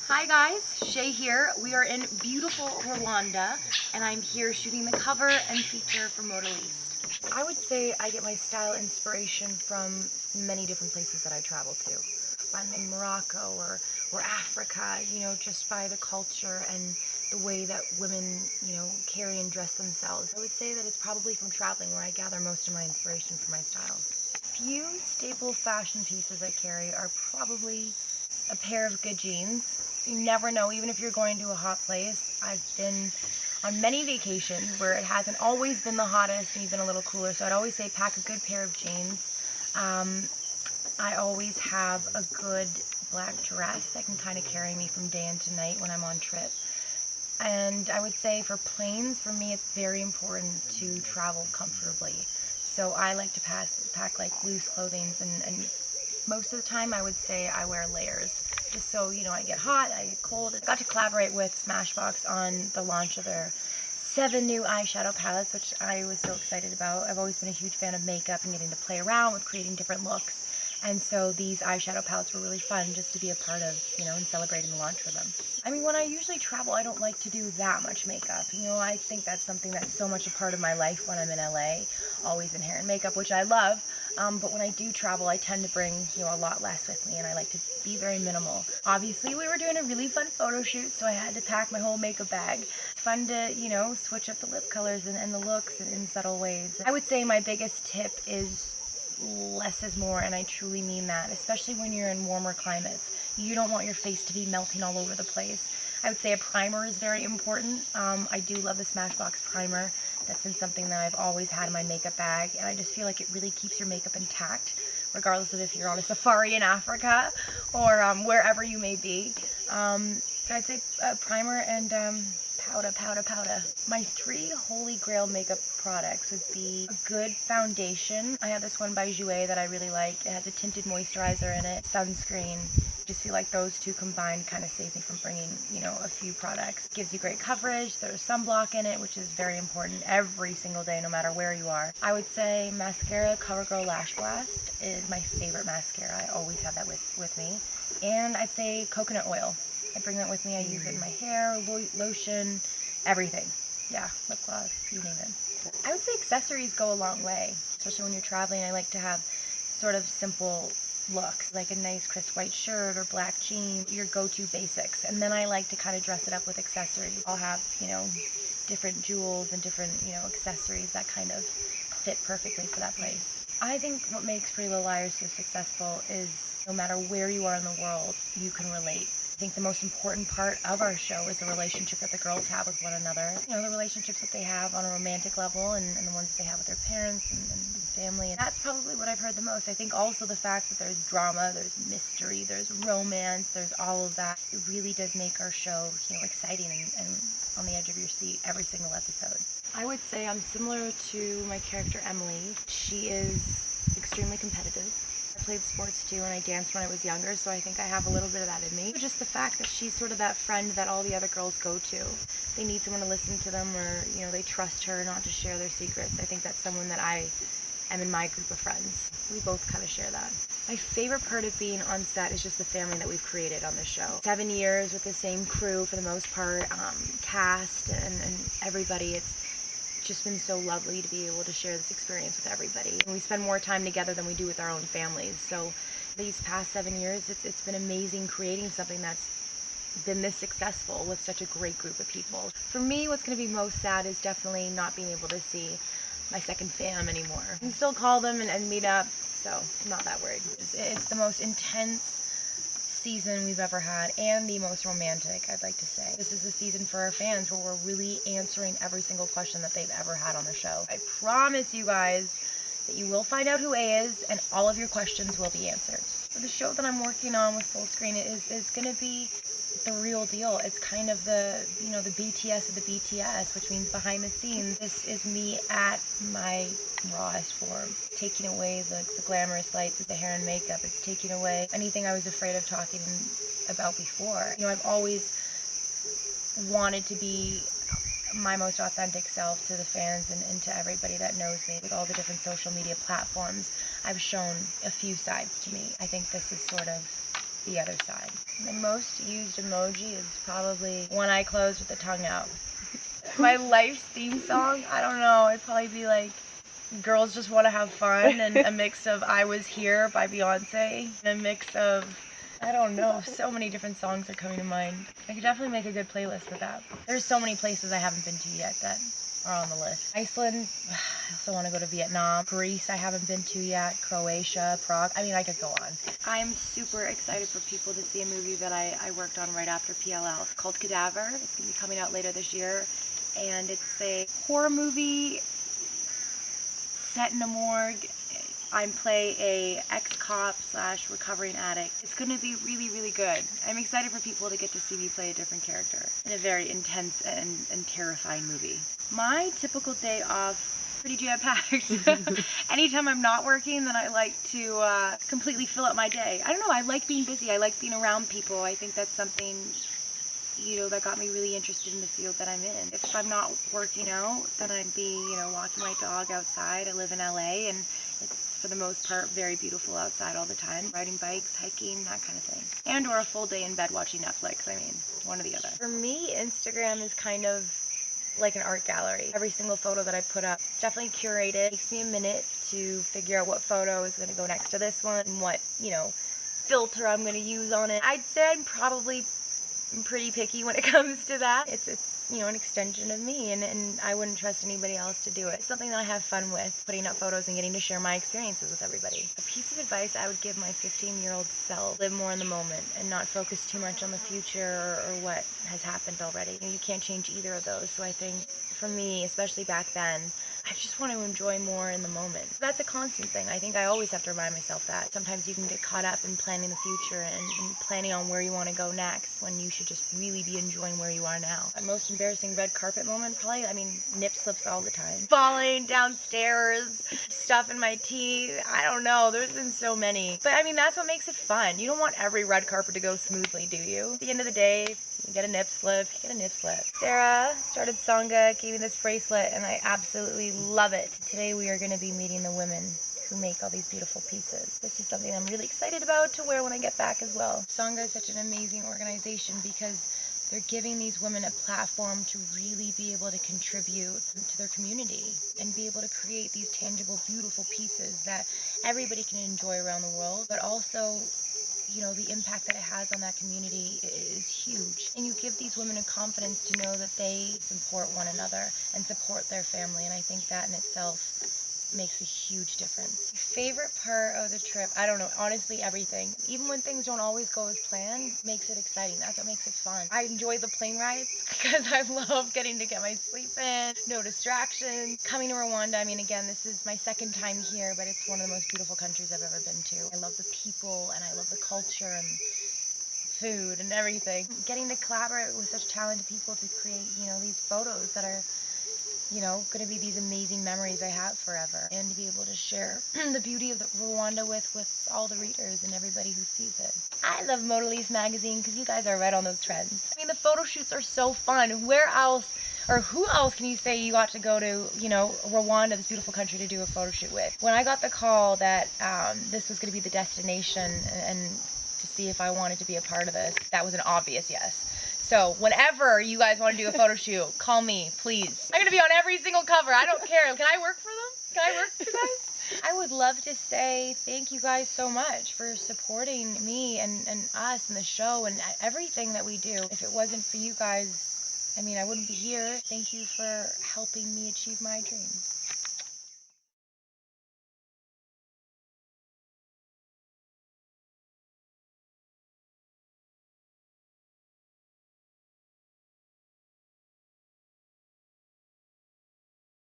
Hi guys, Shay here. We are in beautiful Rwanda and I'm here shooting the cover and feature for Modeliste. I would say I get my style inspiration from many different places that I travel to. I'm in Morocco or Africa, just by the culture and the way that women, carry and dress themselves. I would say that it's probably from traveling where I gather most of my inspiration for my style. Few staple fashion pieces I carry are probably a pair of good jeans. You never know, even if you're going to a hot place. I've been on many vacations where it hasn't always been the hottest and even a little cooler, so I'd always say pack a good pair of jeans. I always have a good black dress that can kind of carry me from day into night when I'm on trip. And I would say for planes, for me, it's very important to travel comfortably. So I like to pack like loose clothing, and most of the time I would say I wear layers. Just so, I get hot, I get cold. I got to collaborate with Smashbox on the launch of their 7 new eyeshadow palettes, which I was so excited about. I've always been a huge fan of makeup and getting to play around with creating different looks. And so these eyeshadow palettes were really fun just to be a part of, and celebrating the launch for them. I mean, when I usually travel, I don't like to do that much makeup. I think that's something that's so much a part of my life when I'm in LA, always in hair and makeup, which I love. But when I do travel, I tend to bring, a lot less with me, and I like to be very minimal. Obviously, we were doing a really fun photo shoot, so I had to pack my whole makeup bag. It's fun to, switch up the lip colors and the looks in subtle ways. I would say my biggest tip is less is more, and I truly mean that, especially when you're in warmer climates. You don't want your face to be melting all over the place. I would say a primer is very important. I do love the Smashbox primer. That's been something that I've always had in my makeup bag, and I just feel like it really keeps your makeup intact, regardless of if you're on a safari in Africa or wherever you may be. So I'd say primer and powder. My 3 holy grail makeup products would be a good foundation. I have this one by Jouer that I really like. It has a tinted moisturizer in it, sunscreen. Just feel like those 2 combined kind of save me from bringing, a few products. Gives you great coverage. There's sunblock in it, which is very important every single day, no matter where you are. I would say mascara CoverGirl Lash Blast is my favorite mascara. I always have that with me. And I'd say coconut oil. I bring that with me. I use it in my hair, lotion, everything. Yeah, lip gloss, you name it. I would say accessories go a long way, especially when you're traveling. I like to have sort of simple looks, like a nice crisp white shirt or black jeans, your go-to basics. And then I like to kind of dress it up with accessories. I'll have, different jewels and different, accessories that kind of fit perfectly for that place. I think what makes Pretty Little Liars so successful is no matter where you are in the world, you can relate. I think the most important part of our show is the relationship that the girls have with one another. The relationships that they have on a romantic level and the ones that they have with their parents and family. And that's probably what I've heard the most. I think also the fact that there's drama, there's mystery, there's romance, there's all of that. It really does make our show, exciting and on the edge of your seat every single episode. I would say I'm similar to my character Emily. She is extremely competitive. I played sports too, and I danced when I was younger, so I think I have a little bit of that in me. Just the fact that she's sort of that friend that all the other girls go to. They need someone to listen to them, or they trust her not to share their secrets. I think that's someone that I am in my group of friends. We both kind of share that. My favorite part of being on set is just the family that we've created on this show. 7 years with the same crew for the most part, cast and everybody. It's just been so lovely to be able to share this experience with everybody. And we spend more time together than we do with our own families. So these past 7 years, it's been amazing creating something that's been this successful with such a great group of people. For me, what's going to be most sad is definitely not being able to see my second fam anymore. I can still call them and meet up, so I'm not that worried. It's the most intense season we've ever had, and the most romantic, I'd like to say. This is a season for our fans where we're really answering every single question that they've ever had on the show. I promise you guys that you will find out who A is, and all of your questions will be answered. So the show that I'm working on with Full Screen is going to be the real deal. It's kind of the, the BTS of the BTS, which means behind the scenes. This is me at my rawest form, taking away the glamorous lights of the hair and makeup. It's taking away anything I was afraid of talking about before. I've always wanted to be my most authentic self to the fans and to everybody that knows me. With all the different social media platforms, I've shown a few sides to me. I think this is sort of the other side. My most used emoji is probably one eye closed with the tongue out. My life's theme song, I don't know, it'd probably be like Girls Just Want to Have Fun, and a mix of I Was Here by Beyonce, and a mix of, I don't know, so many different songs are coming to mind. I could definitely make a good playlist with that. There's so many places I haven't been to yet that are on the list. Iceland, I also want to go to Vietnam. Greece, I haven't been to yet. Croatia, Prague, I mean, I could go on. I'm super excited for people to see a movie that I worked on right after PLL. It's called Cadaver. It's going to be coming out later this year, and it's a horror movie set in a morgue. I play a ex-cop / recovering addict. It's going to be really, really good. I'm excited for people to get to see me play a different character in a very intense and terrifying movie. My typical day off, pretty jam-packed. Anytime I'm not working, then I like to completely fill up my day. I don't know, I like being busy. I like being around people. I think that's something, you know, that got me really interested in the field that I'm in. If I'm not working out, then I'd be, you know, walking my dog outside. I live in LA, and it's, for the most part, very beautiful outside all the time. Riding bikes, hiking, that kind of thing. And or a full day in bed watching Netflix. I mean, one or the other. For me, Instagram is kind of like an art gallery. Every single photo that I put up, definitely curated. It takes me a minute to figure out what photo is going to go next to this one and what, you know, filter I'm going to use on it. I'd say I'm pretty picky when it comes to that. It's you know, an extension of me, and I wouldn't trust anybody else to do it. It's something that I have fun with, putting up photos and getting to share my experiences with everybody. A piece of advice I would give my 15-year-old self: live more in the moment and not focus too much on the future or what has happened already. You can't change either of those, so I think for me, especially back then, I just want to enjoy more in the moment. That's a constant thing. I think I always have to remind myself that. Sometimes you can get caught up in planning the future and planning on where you want to go next when you should just really be enjoying where you are now. My most embarrassing red carpet moment, probably, I mean, nip slips all the time. Falling downstairs, stuff in my teeth, I don't know, there's been so many. But I mean, that's what makes it fun. You don't want every red carpet to go smoothly, do you? At the end of the day, you get a nip slip, you get a nip slip. Sarah started Sangha, gave me this bracelet, and I absolutely love it. Today we are going to be meeting the women who make all these beautiful pieces. This is something I'm really excited about to wear when I get back as well. Sangha is such an amazing organization because they're giving these women a platform to really be able to contribute to their community and be able to create these tangible, beautiful pieces that everybody can enjoy around the world, but also, you know, the impact that it has on that community is huge. And you give these women a confidence to know that they support one another and support their family, and I think that in itself makes a huge difference. Favorite part of the trip, I don't know, honestly everything. Even when things don't always go as planned, makes it exciting. That's what makes it fun. I enjoy the plane rides because I love getting to get my sleep in, no distractions. Coming to Rwanda, I mean, again, this is my second time here, but it's one of the most beautiful countries I've ever been to. I love the people, and I love the culture and food and everything. Getting to collaborate with such talented people to create, you know, these photos that are, you know, going to be these amazing memories I have forever, and to be able to share the beauty of Rwanda with all the readers and everybody who sees it. I love Modeliste magazine because you guys are right on those trends. I mean, the photo shoots are so fun. Where else, or who else can you say you got to go to, you know, Rwanda, this beautiful country, to do a photo shoot with? When I got the call that this was going to be the destination and to see if I wanted to be a part of this, that was an obvious yes. So whenever you guys want to do a photo shoot, call me, please. I'm going to be on every single cover. I don't care. Can I work for them? Can I work for you guys? I would love to say thank you guys so much for supporting me and us and the show and everything that we do. If it wasn't for you guys, I mean, I wouldn't be here. Thank you for helping me achieve my dreams.